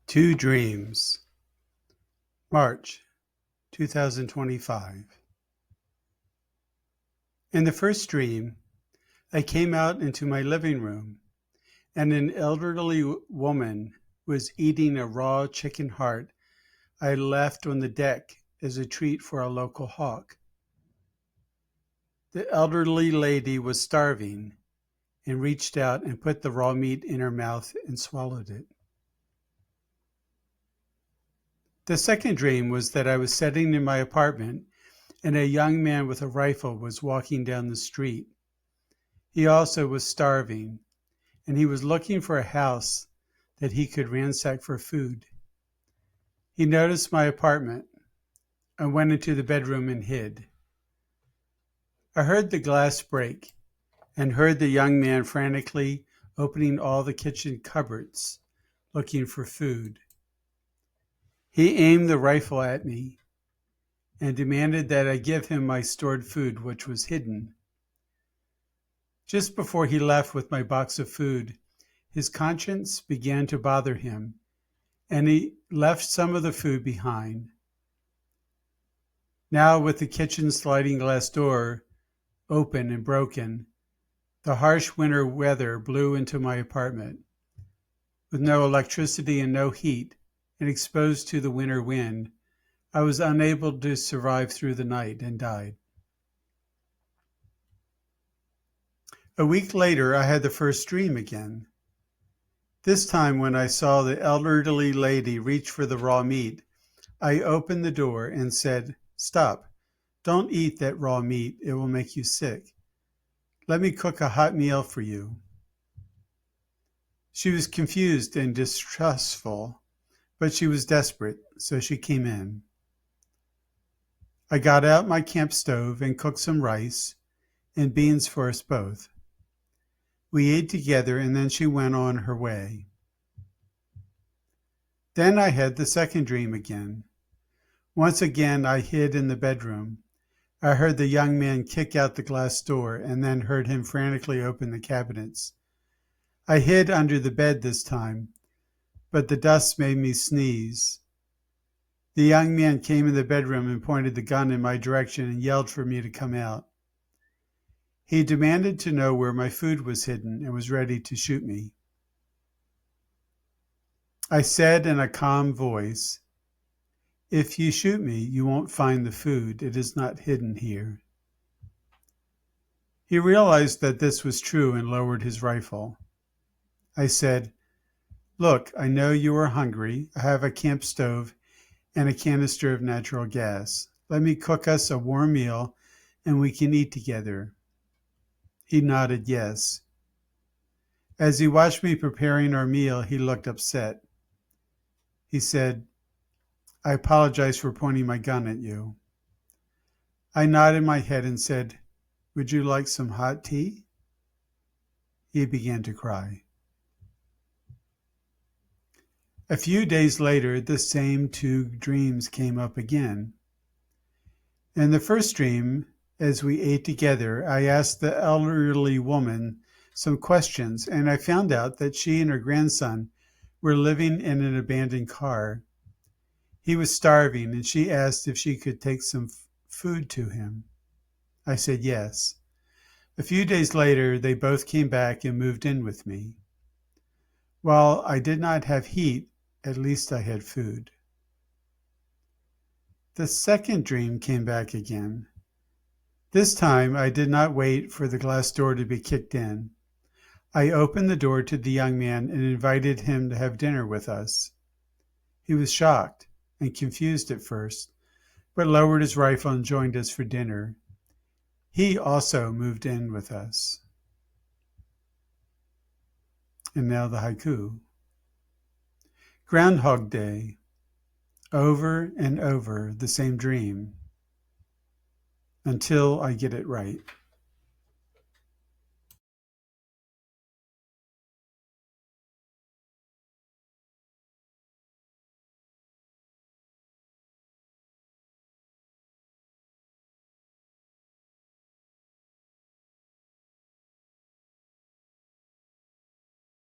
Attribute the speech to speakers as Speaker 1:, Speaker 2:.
Speaker 1: Two Dreams, March 2025. In the first dream, I came out into my living room, and an elderly woman was eating a raw chicken heart I left on the deck as a treat for a local hawk. The elderly lady was starving and reached out and put the raw meat in her mouth and swallowed it. The second dream was that I was sitting in my apartment and a young man with a rifle was walking down the street. He also was starving, and he was looking for a house that he could ransack for food. He noticed my apartment and went into the bedroom and hid. I heard the glass break and heard the young man frantically opening all the kitchen cupboards, looking for food. He aimed the rifle at me and demanded that I give him my stored food, which was hidden. Just before he left with my box of food, his conscience began to bother him, and he left some of the food behind. Now, with the kitchen sliding glass door open and broken, the harsh winter weather blew into my apartment. With no electricity and no heat, and exposed to the winter wind, I was unable to survive through the night and died. A week later, I had the first dream again. This time, when I saw the elderly lady reach for the raw meat, I opened the door and said, "Stop, don't eat that raw meat, it will make you sick. Let me cook a hot meal for you." She was confused and distrustful, but she was desperate, so she came in. I got out my camp stove and cooked some rice and beans for us both. We ate together, and then she went on her way. Then I had the second dream again. Once again, I hid in the bedroom. I heard the young man kick out the glass door and then heard him frantically open the cabinets. I hid under the bed this time, but the dust made me sneeze. The young man came in the bedroom and pointed the gun in my direction and yelled for me to come out. He demanded to know where my food was hidden and was ready to shoot me. I said in a calm voice, "If you shoot me, you won't find the food. It is not hidden here." He realized that this was true and lowered his rifle. I said, "Look, I know you are hungry. I have a camp stove and a canister of natural gas. Let me cook us a warm meal and we can eat together." He nodded yes. As he watched me preparing our meal, he looked upset. He said, "I apologize for pointing my gun at you." I nodded my head and said, "Would you like some hot tea?" He began to cry. A few days later, the same two dreams came up again. In the first dream, as we ate together, I asked the elderly woman some questions, and I found out that she and her grandson were living in an abandoned car. He was starving, and she asked if she could take some food to him. I said yes. A few days later, they both came back and moved in with me. While I did not have heat, at least I had food. The second dream came back again. This time, I did not wait for the glass door to be kicked in. I opened the door to the young man and invited him to have dinner with us. He was shocked and confused at first, but lowered his rifle and joined us for dinner. He also moved in with us. And now the haiku. Groundhog Day. Over and over the same dream until I get it right.